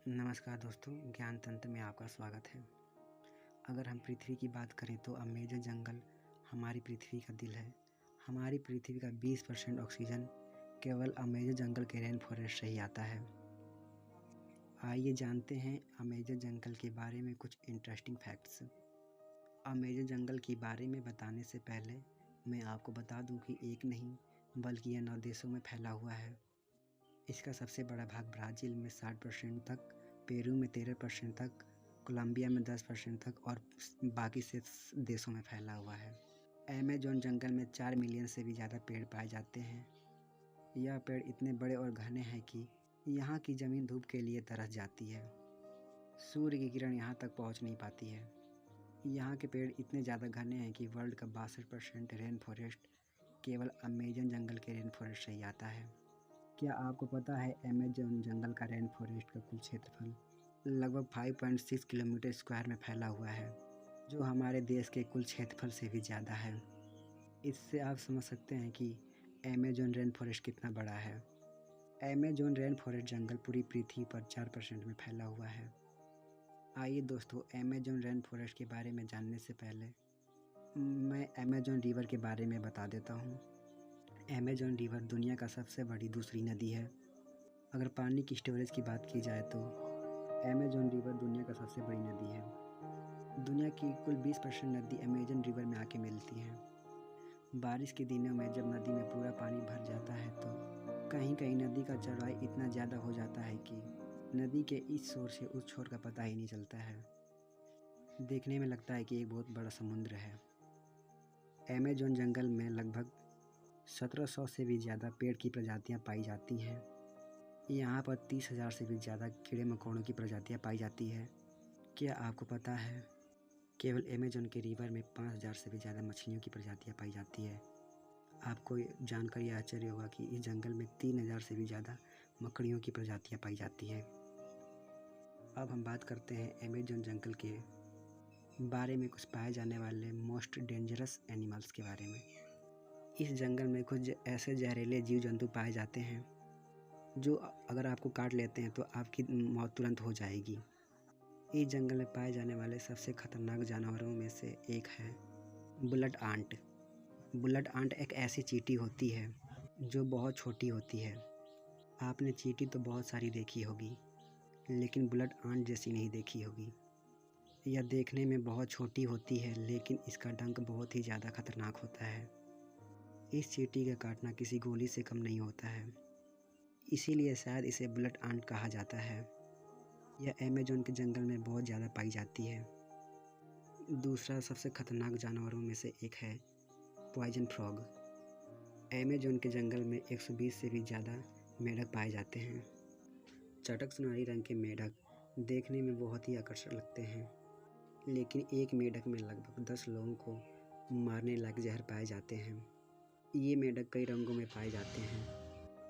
नमस्कार दोस्तों, ज्ञान तंत्र में आपका स्वागत है। अगर हम पृथ्वी की बात करें तो अमेज़न जंगल हमारी पृथ्वी का दिल है। हमारी पृथ्वी का 20% ऑक्सीजन केवल अमेज़न जंगल के रेन फॉरेस्ट से ही आता है। आइए जानते हैं अमेज़न जंगल के बारे में कुछ इंटरेस्टिंग फैक्ट्स। अमेज़न जंगल के बारे में बताने से पहले मैं आपको बता दूं कि एक नहीं बल्कि यह 9 देशों में फैला हुआ है। इसका सबसे बड़ा भाग ब्राज़ील में 60% तक, पेरू में 13% तक, कोलंबिया में 10% तक और बाकी से देशों में फैला हुआ है। अमेज़न जंगल में 4 मिलियन से भी ज़्यादा पेड़ पाए जाते हैं। यह पेड़ इतने बड़े और घने हैं कि यहाँ की ज़मीन धूप के लिए तरस जाती है। सूर्य की किरण यहाँ तक पहुँच नहीं पाती है। यहाँ के पेड़ इतने ज़्यादा घने हैं कि वर्ल्ड का 62% रेन फॉरेस्ट केवल अमेज़न जंगल के रेन फॉरेस्ट से ही आता है। क्या आपको पता है अमेज़न जंगल का रेन फॉरेस्ट का कुल क्षेत्रफल लगभग 5.6 किलोमीटर स्क्वायर में फैला हुआ है, जो हमारे देश के कुल क्षेत्रफल से भी ज़्यादा है। इससे आप समझ सकते हैं कि अमेज़न रेन फॉरेस्ट कितना बड़ा है। अमेज़न रेन फॉरेस्ट जंगल पूरी पृथ्वी पर 4% में फैला हुआ है। आइए दोस्तों, अमेज़न रेन फॉरेस्ट के बारे में जानने से पहले मैं अमेज़न रिवर के बारे में बता देता हूँ। अमेज़न रिवर दुनिया का सबसे बड़ी दूसरी नदी है। अगर पानी की स्टोरेज की बात की जाए तो अमेज़न रिवर दुनिया का सबसे बड़ी नदी है। दुनिया की कुल 20% नदी अमेज़न रिवर में आके मिलती हैं। बारिश के दिनों में जब नदी में पूरा पानी भर जाता है तो कहीं कहीं नदी का चौड़ाई इतना ज़्यादा हो जाता है कि नदी के इस छोर से उस छोर का पता ही नहीं चलता है। देखने में लगता है कि एक बहुत बड़ा समुद्र है। अमेज़न जंगल में लगभग 1700 से भी ज़्यादा पेड़ की प्रजातियाँ पाई जाती हैं। यहाँ पर 30,000 से भी ज़्यादा कीड़े मकोड़ों की प्रजातियाँ पाई जाती है। क्या आपको पता है केवल अमेज़न के रिवर में 5,000 से भी ज़्यादा मछलियों की प्रजातियाँ पाई जाती है। आपको जानकर यह आश्चर्य होगा कि इस जंगल में 3,000 से भी ज़्यादा मकड़ियों की प्रजातियाँ पाई जाती हैं। अब हम बात करते हैं अमेज़न जंगल के बारे में कुछ पाए जाने वाले मोस्ट डेंजरस एनिमल्स के बारे में। इस जंगल में कुछ ऐसे जहरीले जीव जंतु पाए जाते हैं जो अगर आपको काट लेते हैं तो आपकी मौत तुरंत हो जाएगी। इस जंगल में पाए जाने वाले सबसे खतरनाक जानवरों में से एक है बुलेट आंट। बुलेट आंट एक ऐसी चींटी होती है जो बहुत छोटी होती है। आपने चींटी तो बहुत सारी देखी होगी, लेकिन बुलेट आंट जैसी नहीं देखी होगी। यह देखने में बहुत छोटी होती है, लेकिन इसका डंक बहुत ही ज़्यादा खतरनाक होता है। इस चींटी का काटना किसी गोली से कम नहीं होता है, इसीलिए शायद इसे बुलेट आंट कहा जाता है। यह अमेज़न के जंगल में बहुत ज़्यादा पाई जाती है। दूसरा सबसे खतरनाक जानवरों में से एक है पॉइजन फ्रॉग। अमेज़न के जंगल में 120 से भी ज़्यादा मेढक पाए जाते हैं। चटक सुनहरी रंग के मेढक देखने में बहुत ही आकर्षक लगते हैं, लेकिन एक मेढक में लगभग 10 लोगों को मारने लायक जहर पाए जाते हैं। ये मेढक कई रंगों में पाए जाते हैं।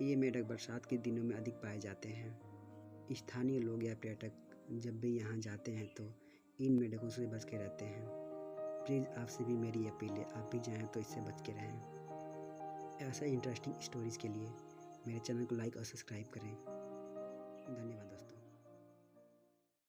ये मेढक बरसात के दिनों में अधिक पाए जाते हैं। स्थानीय लोग या पर्यटक जब भी यहाँ जाते हैं तो इन मेढकों से बच के रहते हैं। प्लीज़ आपसे भी मेरी अपील है, आप भी जाएँ तो इससे बच के रहें। ऐसा इंटरेस्टिंग स्टोरीज़ के लिए मेरे चैनल को लाइक और सब्सक्राइब करें। धन्यवाद दोस्तों।